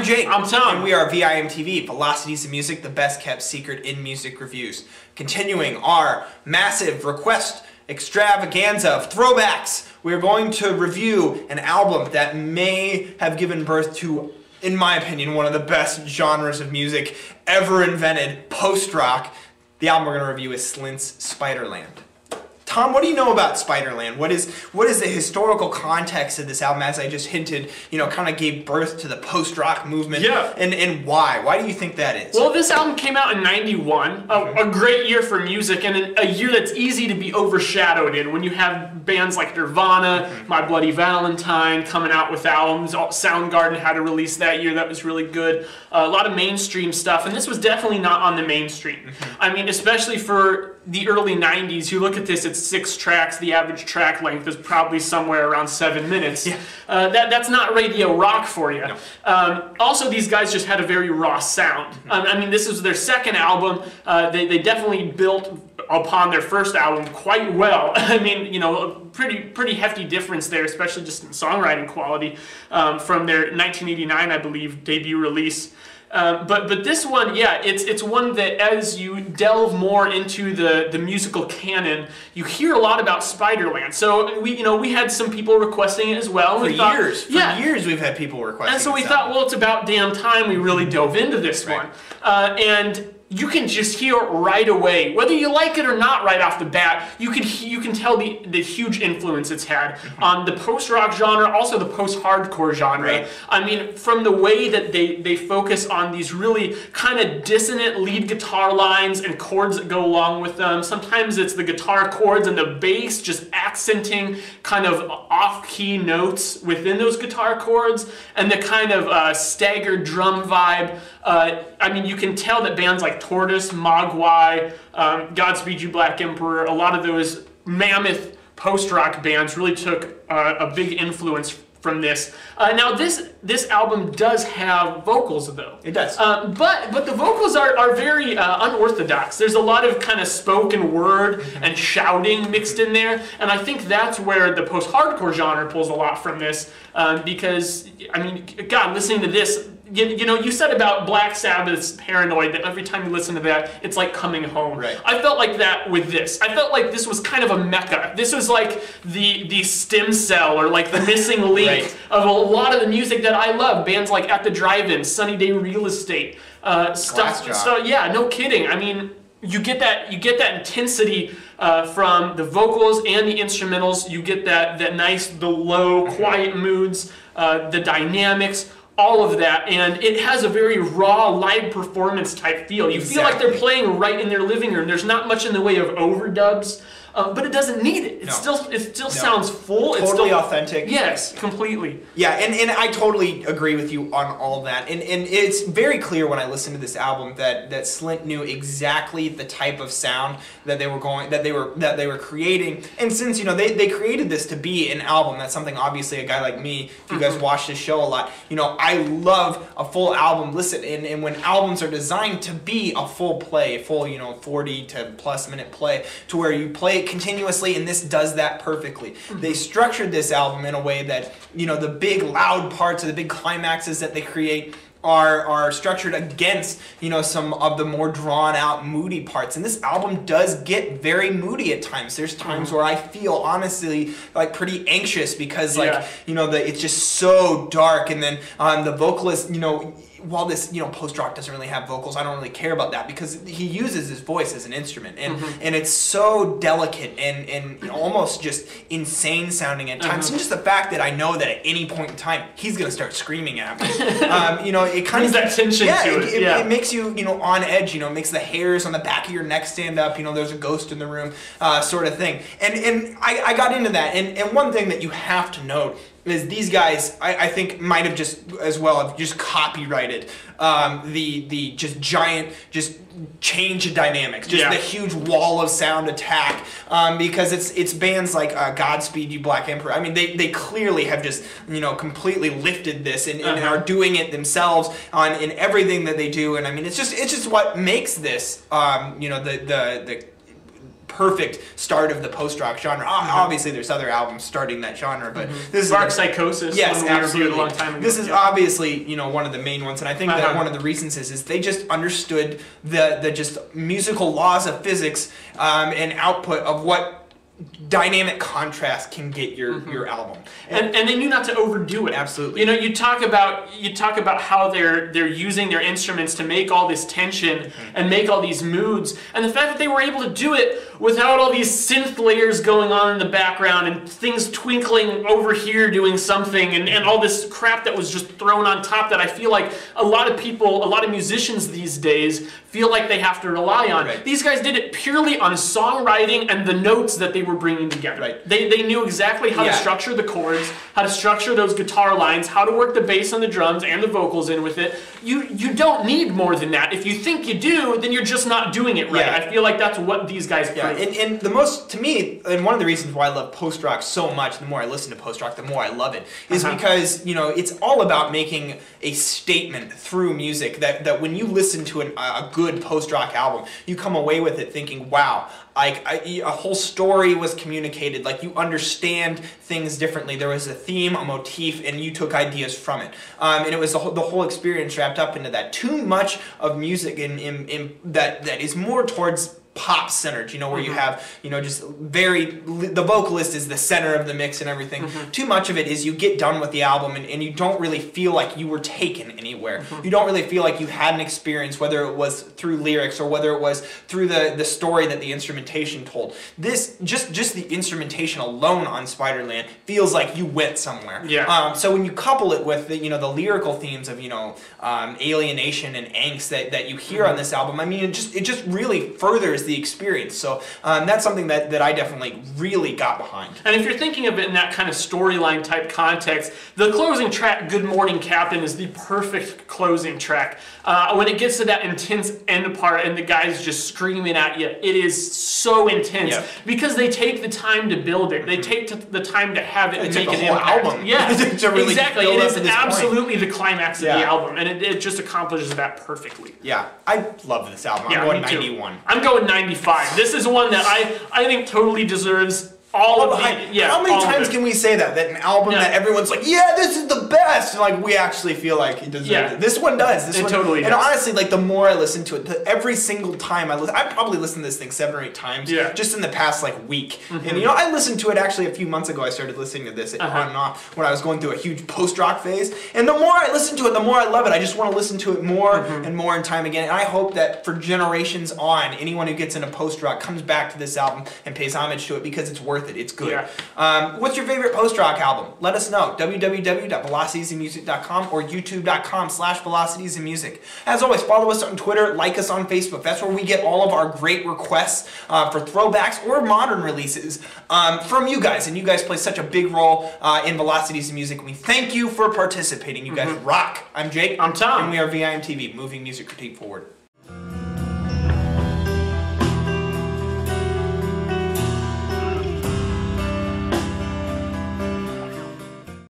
I'm Jake. I'm Tom. And we are VIMTV, Velocities of Music, the best kept secret in music reviews. Continuing our massive request extravaganza of throwbacks, we're going to review an album that may have given birth to, in my opinion, one of the best genres of music ever invented, post-rock. The album we're going to review is Slint's Spiderland. Tom, what do you know about Spiderland? What is the historical context of this album, as I just hinted, kind of gave birth to the post-rock movement? Yeah. And why? Why do you think that is? Well, this album came out in '91, a great year for music, and a year that's easy to be overshadowed in when you have bands like Nirvana, My Bloody Valentine coming out with albums. Soundgarden had a release that year that was really good. A lot of mainstream stuff, and this was definitely not on the mainstream. I mean, especially for the early '90s, you look at this, it's 6 tracks. The average track length is probably somewhere around 7 minutes. Yeah. That's not radio rock for you. No. Also, these guys just had a very raw sound. I mean, this is their second album. They definitely built upon their first album quite well. I mean, a pretty hefty difference there, especially just in songwriting quality from their 1989, I believe, debut release. But this one, yeah, it's one that as you delve more into the musical canon, you hear a lot about Spiderland. So we had some people requesting it as well. For years we've had people requesting it. And so we thought, well, it's about damn time we really dove into this one. And you can just hear right away, whether you like it or not right off the bat, you can tell the huge influence it's had on the post-rock genre, also the post-hardcore genre. Right. I mean, from the way that they focus on these really kind of dissonant lead guitar lines and chords that go along with them. Sometimes it's the guitar chords and the bass just accenting kind of off-key notes within those guitar chords, and the kind of staggered drum vibe. I mean, you can tell that bands like Tortoise, Mogwai, Godspeed You Black Emperor, a lot of those mammoth post-rock bands really took a big influence from this. Now this album does have vocals though. It does. But the vocals are very unorthodox. There's a lot of kind of spoken word and shouting mixed in there, and I think that's where the post-hardcore genre pulls a lot from this, because, I mean, God, listening to this, you said about Black Sabbath's Paranoid that every time you listen to that, it's like coming home. Right. I felt like that with this. I felt like this was kind of a mecca. This was like the stem cell, or like the missing link of a lot of the music that I love. Bands like At the Drive-In, Sunny Day Real Estate, stuff. Yeah, no kidding. I mean, you get that intensity from the vocals and the instrumentals. You get that nice, the low, quiet moods, the dynamics, all of that, and it has a very raw live performance type feel. You feel like they're playing right in their living room. There's not much in the way of overdubs, but it doesn't need it. It still sounds full. Totally it's still authentic. Yes, completely. Yeah, and I totally agree with you on all that. And it's very clear when I listen to this album that Slint knew exactly the type of sound that they were creating. And since they created this to be an album, that's something obviously a guy like me, if you guys watch this show a lot, I love a full album. Listen, and when albums are designed to be a full play, full 40 to plus minute play, to where you play it continuously, and this does that perfectly. They structured this album in a way that the big loud parts, or the big climaxes that they create, are structured against some of the more drawn out moody parts, and this album does get very moody at times. There's times where I feel honestly like pretty anxious because it's just so dark, and then the vocalist, while this post-rock doesn't really have vocals, I don't really care about that because he uses his voice as an instrument, and it's so delicate and almost just insane sounding at times. And just the fact that I know that at any point in time he's gonna start screaming at me, it kind of that tension to it. It makes you on edge. It makes the hairs on the back of your neck stand up. There's a ghost in the room, sort of thing. And I got into that. And one thing that you have to note is these guys, I think, might have just copyrighted the just giant change of dynamics, the huge wall of sound attack, because it's bands like Godspeed You Black Emperor. I mean, they clearly have just completely lifted this and are doing it themselves in everything that they do. And I mean, it's just what makes this the perfect start of the post-rock genre. Obviously, there's other albums starting that genre, but this is Dark Psychosis. Yes, one we absolutely. reviewed a long time ago. This is obviously, you know, one of the main ones, and I think that one of the reasons is they just understood the just musical laws of physics and output of what dynamic contrast can get your album, and they knew not to overdo it. Absolutely. You know, you talk about how they're using their instruments to make all this tension and make all these moods, and the fact that they were able to do it without all these synth layers going on in the background and things twinkling over here doing something and all this crap that was just thrown on top, that I feel like a lot of musicians these days feel like they have to rely on. Right. These guys did it purely on songwriting and the notes that they were bringing together. Right. They knew exactly how to structure the chords, how to structure those guitar lines, how to work the bass and the drums and the vocals in with it. You don't need more than that. If you think you do, then you're just not doing it right. Yeah. I feel like that's what these guys proved. And the most, to me, and one of the reasons why I love post-rock so much, the more I listen to post-rock, the more I love it, is because, you know, it's all about making a statement through music that when you listen to a good post-rock album, you come away with it thinking, wow, like a whole story was communicated, like you understand things differently. There was a theme, a motif, and you took ideas from it. And it was the whole experience wrapped up into that. Too much of music that is more towards pop centered, you know, where you have, you know, just the vocalist is the center of the mix and everything. Too much of it is you get done with the album and you don't really feel like you were taken anywhere. You don't really feel like you had an experience, whether it was through lyrics or whether it was through the story that the instrumentation told. This, just the instrumentation alone on Spiderland feels like you went somewhere. Yeah. So when you couple it with the, you know, the lyrical themes of, you know, alienation and angst that you hear on this album, I mean, it just really furthers the experience. So that's something that I definitely really got behind. And if you're thinking of it in that kind of storyline type context, the closing track, Good Morning Captain, is the perfect closing track. When it gets to that intense end part and the guy's just screaming at you, it is so intense because they take the time to build it. They take the time to have it and make an impact. Album. Yeah, really exactly. It is absolutely point. the climax of the album, and it just accomplishes that perfectly. Yeah, I love this album. I'm going 91. I'm going 95. This is one that I think totally deserves all of the, how many times can we say that an album that everyone's like, yeah, this is the best, and like we actually feel like it deserves it. This one does. This one totally does. And honestly, like the more I listen to it, every single time I listen, I probably listened to this thing 7 or 8 times just in the past like week. And you know, I listened to it actually a few months ago. I started listening to this on and off when I was going through a huge post-rock phase. And the more I listen to it, the more I love it. I just want to listen to it more and more and time again. And I hope that for generations on, anyone who gets into post-rock comes back to this album and pays homage to it because it's worth it. It's good. Yeah. What's your favorite post-rock album? Let us know. www.velocitiesandmusic.com or youtube.com/velocitiesandmusic. As always, follow us on Twitter, like us on Facebook. That's where we get all of our great requests for throwbacks or modern releases from you guys. And you guys play such a big role in Velocities and Music. We thank you for participating. You guys rock. I'm Jake. I'm Tom. And we are VIMTV, moving music critique forward.